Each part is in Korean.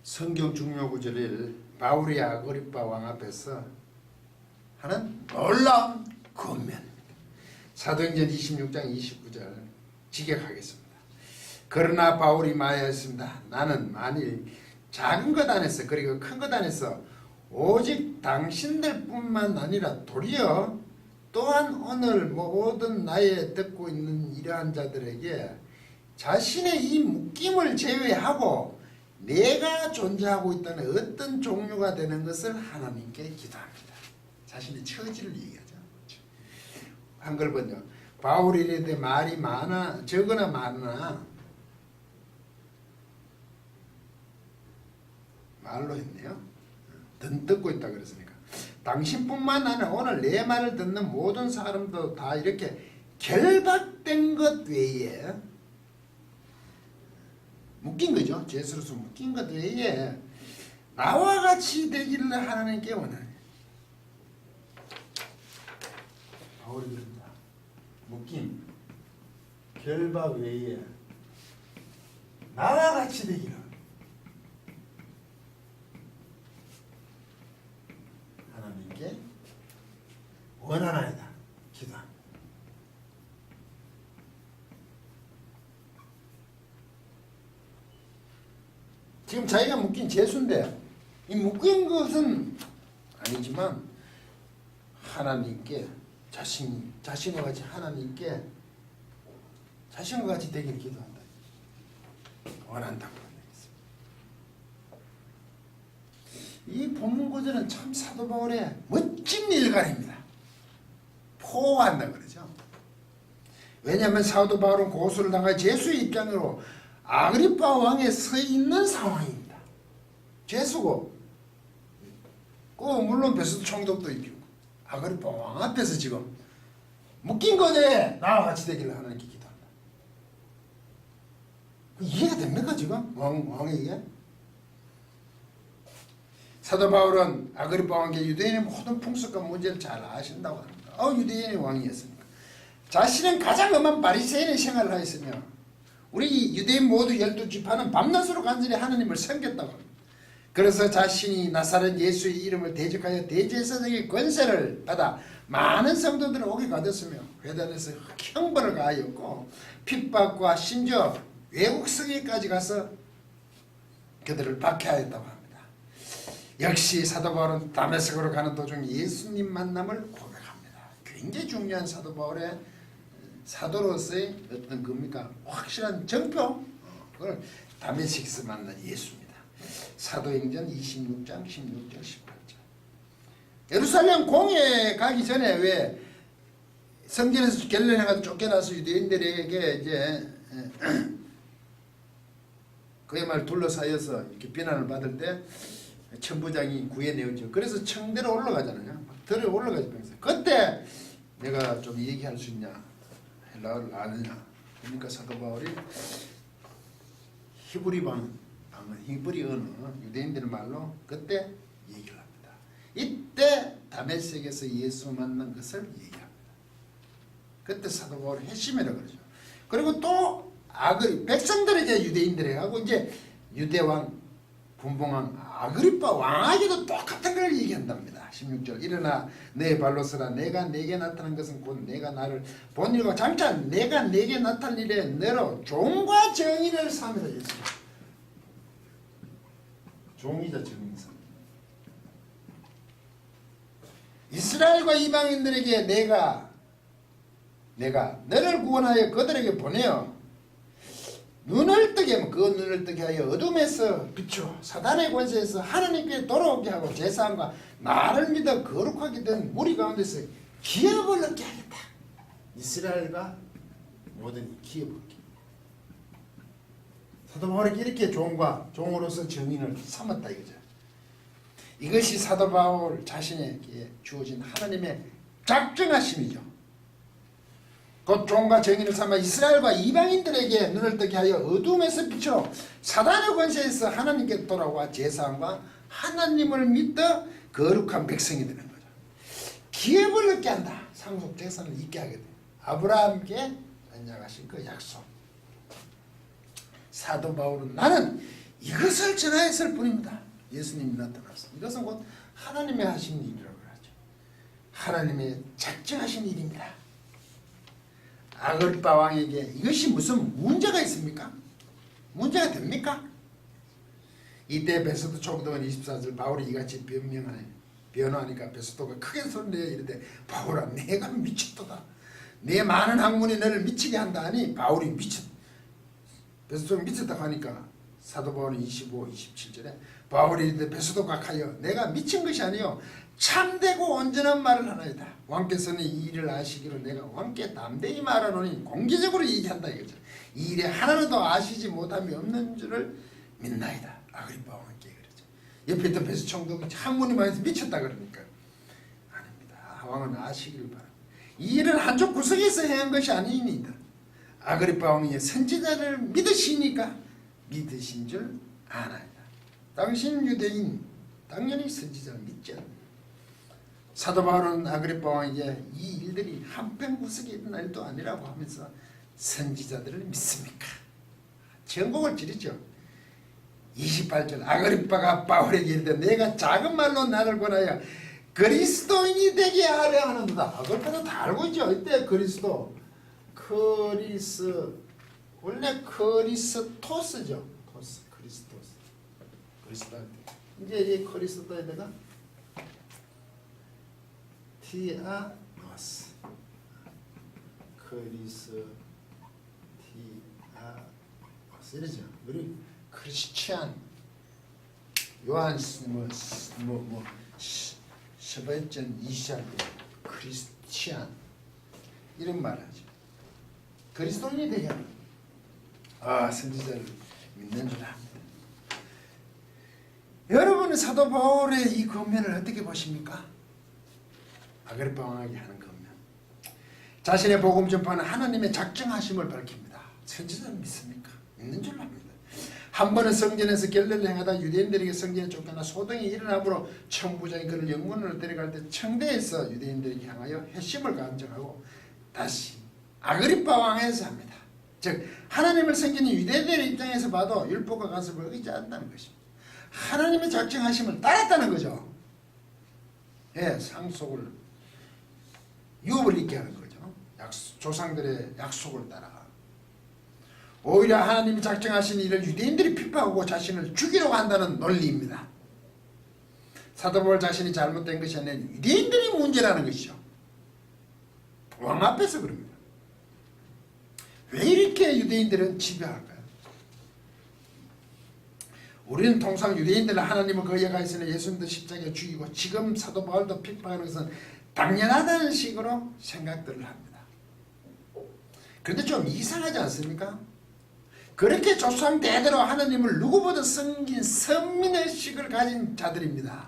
성경 중요 구절을 바울이 아그리파 왕 앞에서 하는 놀라운 권면. 사도행전 26장 29절 직역하겠습니다. 그러나 바울이 말하였습니다. 나는 만일 작은 것 안에서 그리고 큰 것 안에서 오직 당신들뿐만 아니라 도리어 또한 오늘 모든 나의 듣고 있는 이러한 자들에게 자신의 이 묶임을 제외하고 내가 존재하고 있다는 어떤 종류가 되는 것을 하나님께 기도합니다. 자신의 처지를 얘기하죠. 한글 번역. 바울이 이르되 말이 많아 적으나 많으나 말로 했네요. 듣고 있다 그랬으니까 당신뿐만 아니라 오늘 내 말을 듣는 모든 사람도 다 이렇게 결박된 것 외에 묶인 거죠. 죄수로서 묶인 것 외에 나와 같이 되기를 하나님께 원하네. 바울이 그런다. 묶임, 결박 외에 나와 같이 되기를 하나님께 원하나이다. 기도합니다. 지금 자기가 묶인 죄수인데 이 묶인 것은 아니지만 하나님께 자신과 같이 하나님께 자신과 같이 되기를 기도한다. 원한다고 말했습니다. 이 본문 구절은 참 사도 바울의 멋진 일관입니다. 포옹한다 그러죠. 왜냐하면 사도 바울은 고소를 당한 죄수의 입장으로 아그리파 왕에 서 있는 상황입니다. 죄수고 물론 베스트 총독도 있고 아그리파 왕 앞에서 지금 묶인 거에 나와 같이 되기를 하나님께 기도한다. 이해가 됩니까 지금? 왕에게? 사도 바울은 아그리파 왕께 유대인의 모든 풍습과 문제를 잘 아신다고 합니다. 유대인의 왕이었으니까. 자신은 가장 엄한 바리새인의 생활을 하였으며 우리 유대인 모두 12지파는 밤낮으로 간절히 하나님을 섬겼다고 합니다. 그래서 자신이 나사렛 예수의 이름을 대적하여 대제사장의 권세를 받아 많은 성도들을 오게 가뒀으며 회단에서 형벌을 가하였고 핍박과 심지어 외국 성에까지 가서 그들을 박해하였다고 합니다. 역시 사도 바울은 다메섹으로 가는 도중 예수님 만남을 고백합니다. 굉장히 중요한 사도 바울의 사도로서의 어떤 겁니까? 확실한 정표. 그걸 다메섹에서 만난 예수입니다. 사도행전 26장 16절 18절. 예루살렘 공에 가기 전에 왜 성전에서 결례해가지고 쫓겨나서 유대인들에게 이제 그야말로 둘러싸여서 이렇게 비난을 받을 때 천부장이 구해내었죠. 그래서 청대로 올라가잖아요. 들어 올라가죠. 그때 내가 좀 얘기할 수 있냐? 헬라어를 아느냐? 그러니까 사도 바울이 히브리 언어, 유대인들 말로 그때 얘기를 합니다. 이때 다메섹에서 예수 만난 것을 얘기합니다. 그때 사도 바울이 핵심이라고 그러죠. 그리고 또 백성들에게 유대인들에게 하고 이제 유대왕 분봉왕 아그리파 왕에게도 똑같은 걸 얘기한답니다. 16절. 일어나 내 발로 서라. 내가 내게 나타난 것은 곧 내가 나를 본 일과 장차 내가 내게 나타난 일에 너로 종과 정의를 삼으라 했습니다. 종이자 정의사. 이스라엘과 이방인들에게 내가 너를 구원하여 그들에게 보내어 눈을 뜨게 하면 그 눈을 뜨게 하여 어둠에서 비추어 사단의 권세에서 하나님께 돌아오게 하고 제사함과 나를 믿어 거룩하게 된 무리 가운데서 기업을 얻게 하겠다. 이스라엘과 모든 기업을 얻게. 사도 바울에게 이렇게 종으로서 정인을 삼았다 이거죠. 이것이 사도 바울 자신에게 주어진 하나님의 작정하심이죠. 곧 종과 정의를 삼아 이스라엘과 이방인들에게 눈을 뜨게 하여 어둠에서 비추어 사단의 권세에서 하나님께 돌아와 제사함과 하나님을 믿어 거룩한 백성이 되는 거죠. 기업을 얻게 한다. 상속 재산을 있게 하게 돼. 아브라함께 언약하신 그 약속. 사도 바울은 나는 이것을 전하였을 뿐입니다. 예수님이 나타났어. 이것은 곧 하나님의 하신 일이라고 하죠. 하나님의 작정하신 일입니다. 아그리파 왕에게 이것이 무슨 문제가 있습니까? 문제가 됩니까? 이때 베스도 총독은 24절 바울이 이같이 변호하니까 베스도가 크게 소리내어 이르되 바울아 내가 미쳤도다. 내 많은 학문이 너를 미치게 한다 하니 바울이 베스도가 미쳤다고 하니까 사도 바울은 25, 27절에 바울이 이르되 베스도가 가여 내가 미친 것이 아니요 참되고 온전한 말을 하나이다. 왕께서는 이 일을 아시기로 내가 왕께 담대히 말하노니 공개적으로 얘기한다 이거죠. 이 일에 하나라도 아시지 못함이 없는 줄을 믿나이다. 아그리파 왕께 그러죠. 옆에 있던 베스 총독이 학문이 많아서 미쳤다 그러니까 아닙니다. 왕은 아시길 바랍니다. 이 일은 한쪽 구석에서 행한 것이 아니니이다. 아그리파 왕이 선지자를 믿으시니까 믿으신 줄 아나이다. 당신 유대인 당연히 선지자를 믿지 않는다. 사도 바울은 아그리파 왕에게 이 일들이 한평구석에 있는 일도 아니라고 하면서 선지자들을 믿습니까? 전곡을 지르죠. 28절 아그리파가 바울에게 이르되 내가 작은 말로 나를 권하여 그리스도인이 되게 하려 하는도다. 아그리파도 다 알고 있죠. 이때 그리스도 원래 그리스토스죠. 그리스토스 이제 이 그리스도에다가 티아노스 이러죠. 우리 크리스찬 요한 셔베전 이시안 크리스찬 이런 말하죠. 그리스도인이 되게 하는 선지자를 믿는 줄 압니다. 여러분은 사도 바울의 이 권면을 어떻게 보십니까? 아그리파 왕에게 하는 권면. 자신의 복음 전파는 하나님의 작정하심을 밝힙니다. 선지자를 믿습니까? 믿는 줄로 합니다. 한 번은 성전에서 결례를 행하다 유대인들에게 성전에 쫓겨나 소동이 일어나므로 청부장이 그를 영문으로 데려갈 때 청대에서 유대인들에게 향하여 회심을 감정하고 다시 아그리파 왕에서 합니다. 즉 하나님을 섬기는 유대인들의 입장에서 봐도 율법과 간섭을 어기지 않는다는 것입니다. 하나님의 작정하심을 따랐다는 거죠. 상속을 유업을 잊게 하는 거죠. 조상들의 약속을 따라 오히려 하나님이 작정하신 일을 유대인들이 핍박하고 자신을 죽이려고 한다는 논리입니다. 사도 바울 자신이 잘못된 것이 아니라 유대인들이 문제라는 것이죠. 왕 앞에서 그럽니다. 왜 이렇게 유대인들은 지배할까요? 우리는 통상 유대인들은 하나님을 거역하 있으나 예수님도 십자가에 죽이고 지금 사도 바울도 핍박하는 것은 당연하다는 식으로 생각들을 합니다. 그런데 좀 이상하지 않습니까? 그렇게 조상 대대로 하나님을 누구보다 섬긴 선민의식을 가진 자들입니다.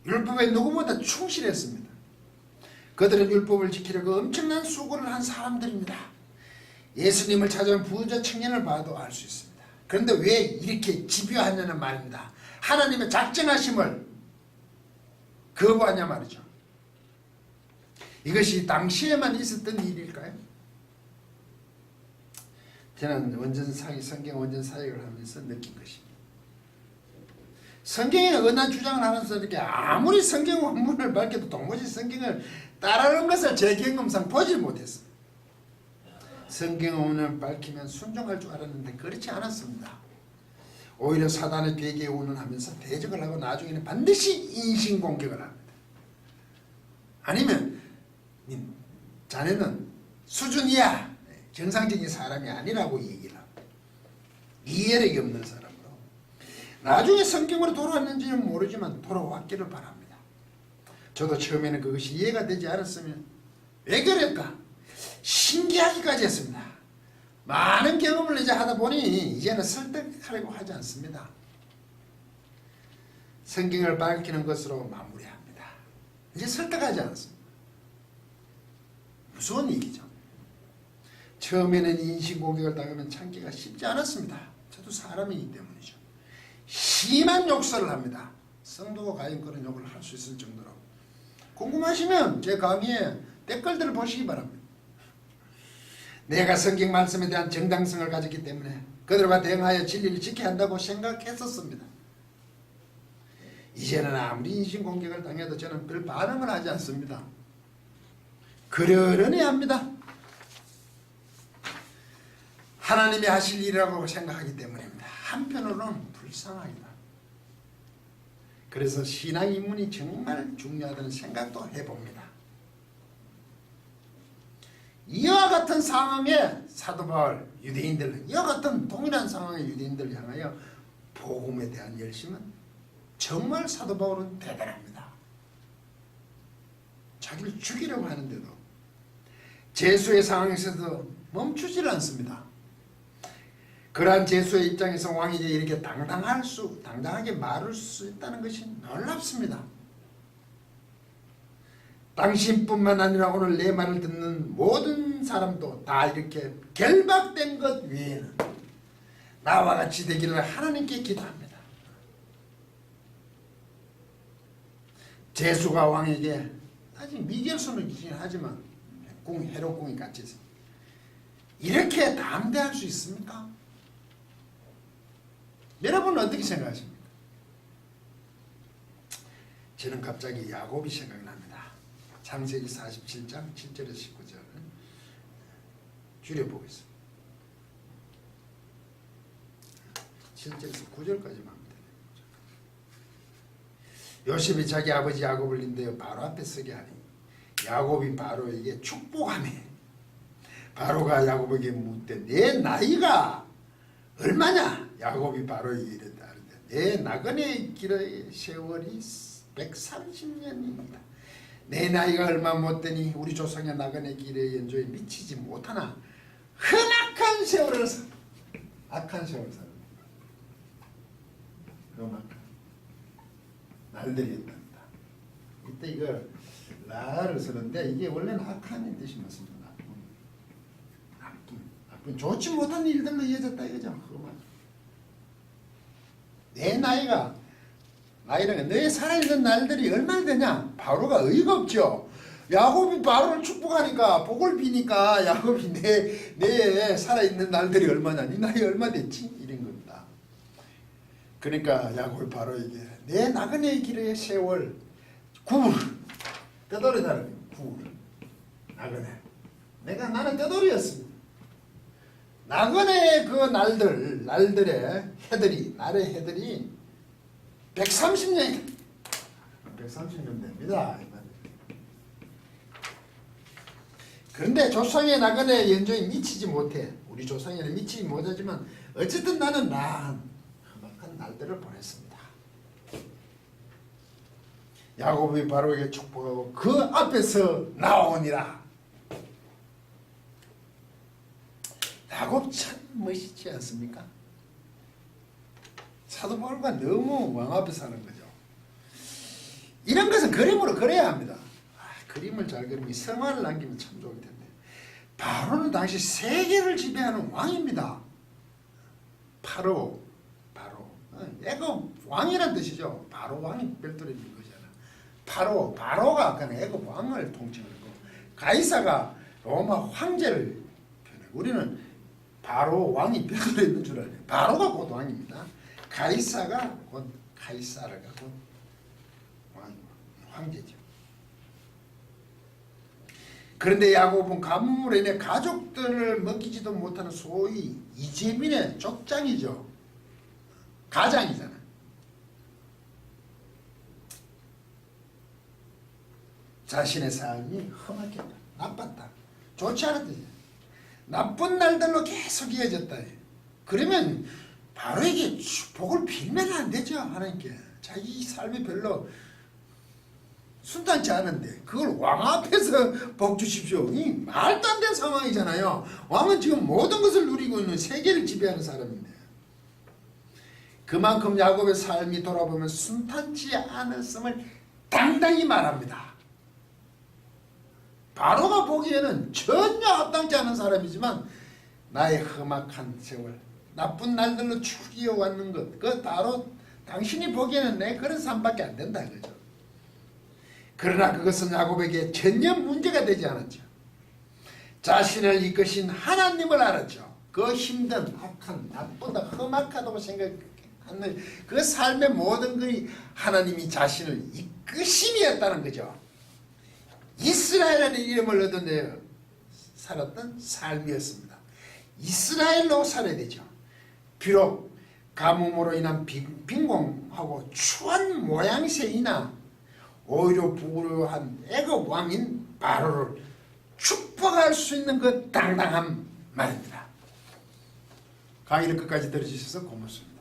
율법에 누구보다 충실했습니다. 그들은 율법을 지키려고 엄청난 수고를 한 사람들입니다. 예수님을 찾아온 부자 청년을 봐도 알 수 있습니다. 그런데 왜 이렇게 집요하냐는 말입니다. 하나님의 작정하심을 거부하냐 말이죠. 이것이 당시에만 있었던 일일까요? 저는 성경 원전 사역을 하면서 느낀 것입니다. 성경에 언한 주장을 하면서 이렇게 아무리 성경 원문을 밝혀도 도무지 성경을 따르는 것을 제 경험상 보지 못했습니다. 성경 원문을 밝히면 순종할 줄 알았는데 그렇지 않았습니다. 오히려 사단의 배계에 운운하면서 대적을 하고 나중에는 반드시 인신공격을 합니다. 아니면 자네는 수준이야. 정상적인 사람이 아니라고 얘기를 합니다. 이해력이 없는 사람으로. 나중에 성경으로 돌아왔는지는 모르지만 돌아왔기를 바랍니다. 저도 처음에는 그것이 이해가 되지 않았으면 왜 그럴까? 신기하기까지 했습니다. 많은 경험을 이제 하다 보니 이제는 설득하려고 하지 않습니다. 성경을 밝히는 것으로 마무리합니다. 이제 설득하지 않습니다. 무서운 얘기죠. 처음에는 인신공격을 당하면 참기가 쉽지 않았습니다. 저도 사람이기 때문이죠. 심한 욕설을 합니다. 성도가 과연 그런 욕을 할 수 있을 정도로. 궁금하시면 제 강의에 댓글들을 보시기 바랍니다. 내가 성경 말씀에 대한 정당성을 가졌기 때문에 그들과 대응하여 진리를 지켜야 한다고 생각했었습니다. 이제는 아무리 인신공격을 당해도 저는 별 반응을 하지 않습니다. 그러려니 합니다. 하나님이 하실 일이라고 생각하기 때문입니다. 한편으로는 불쌍하다. 그래서 신앙 입문이 정말 중요하다는 생각도 해봅니다. 이와 같은 상황에 사도 바울 유대인들, 이와 같은 동일한 상황의 유대인들을 향하여 복음에 대한 열심은 정말 사도 바울은 대단합니다. 자기를 죽이려고 하는데도 제수의 상황에서도 멈추질 않습니다. 그러한 제수의 입장에서 왕이 이렇게 당당하게 말할 수 있다는 것이 놀랍습니다. 당신뿐만 아니라 오늘 내 말을 듣는 모든 사람도 다 이렇게 결박된 것 외에는 나와 같이 되기를 하나님께 기도합니다. 제수가 왕에게 아직 미결손이긴 하지만 헤롯궁이 같이 있습니다. 이렇게 담대할 수 있습니까? 여러분은 어떻게 생각하십니까? 저는 갑자기 야곱이 생각납니다. 창세기 47장 7절에서 19절 줄여보겠습니다. 7절에서 9절까지만 합니다. 요셉이 자기 아버지 야곱을 인도해 바로 앞에 서게 하니 야곱이 바로에게 축복하며 바로가 야곱에게 묻되 내 나이가 얼마냐? 야곱이 바로에게 이랬다. 내 나그네 길의 세월이 130년입니다. 내 나이가 얼마 못되니 우리 조상의 나그네 길의 연조에 미치지 못하나 흠악한 세월을 악한 세월을 삽니다. 흠악한 날들이 있답니다. 이때 이거 라를 쓰는데 이게 원래는 악한 뜻이 맞습니다. 나쁜 좋지 못한 일들로 이어졌다 이거죠. 흠악. 내 나이가 나이는 너의 살아있는 날들이 얼마나 되냐? 바로가 의의가 없죠. 야곱이 바로를 축복하니까 복을 비니까 야곱이 내 살아있는 날들이 얼마냐? 네 나이 얼마 됐지? 이런 겁니다. 그러니까 야곱이 바로에게 내 나그네 길의 세월 9일 떼돌이다는 9일 나그네 나는 떼돌이였습니다. 나그네 그 날들의 날의 해들이 130년 됩니다. 그런데 조상의 나그네 연조에 미치지 못해. 우리 조상에는 미치지 못하지만 어쨌든 나는 험악한 날들을 보냈습니다. 야곱이 바로에게 축복하고 그 앞에서 나오니라. 야곱 참 멋있지 않습니까? 사도 바울과 너무 왕 앞에 사는 거죠. 이런 것은 그림으로 그려야 합니다. 그림을 잘 그리면 성화를 남기면 참 좋을 텐데. 바로는 당시 세계를 지배하는 왕입니다. 바로 애굽 왕이란 뜻이죠. 바로 왕이 별도로 있는 거잖아. 바로가 아까는 애굽 왕을 통칭하고 가이사가 로마 황제를 표현하고 우리는 바로 왕이 별도로 있는 줄 알아요. 바로가 곧 왕입니다. 가이사가 곧 가이사르가 곧 황제죠. 그런데 야곱은 가뭄으로 인해 가족들을 먹이지도 못하는 소위 이재민의 족장이죠. 가장이잖아. 자신의 삶이 험악했다. 나빴다. 좋지 않았다. 나쁜 날들로 계속 이어졌다. 그러면 바로에게 복을 빌면 안 되죠. 하나님께. 자기 삶이 별로 순탄치 않은데 그걸 왕 앞에서 복 주십시오. 이 말도 안 되는 상황이잖아요. 왕은 지금 모든 것을 누리고 있는 세계를 지배하는 사람인데 그만큼 야곱의 삶이 돌아보면 순탄치 않았음을 당당히 말합니다. 바로가 보기에는 전혀 합당치 않은 사람이지만 나의 험악한 세월 나쁜 날들로 쭉 이어왔는 것 그 바로 당신이 보기에는 내 그런 삶밖에 안 된다 이거죠. 그러나 그것은 야곱에게 전혀 문제가 되지 않았죠. 자신을 이끄신 하나님을 알았죠. 그 힘든 악한 나쁘다 험악하다고 생각하는 그 삶의 모든 것이 하나님이 자신을 이끄심이었다는 거죠. 이스라엘이라는 이름을 얻은 데 살았던 삶이었습니다. 이스라엘로 살아야 되죠. 비록 가뭄으로 인한 빈공하고 추한 모양새이나 오히려 부유한 애굽 왕인 바로를 축복할 수 있는 그 당당한 말입니다. 강의를 끝까지 들어주셔서 고맙습니다.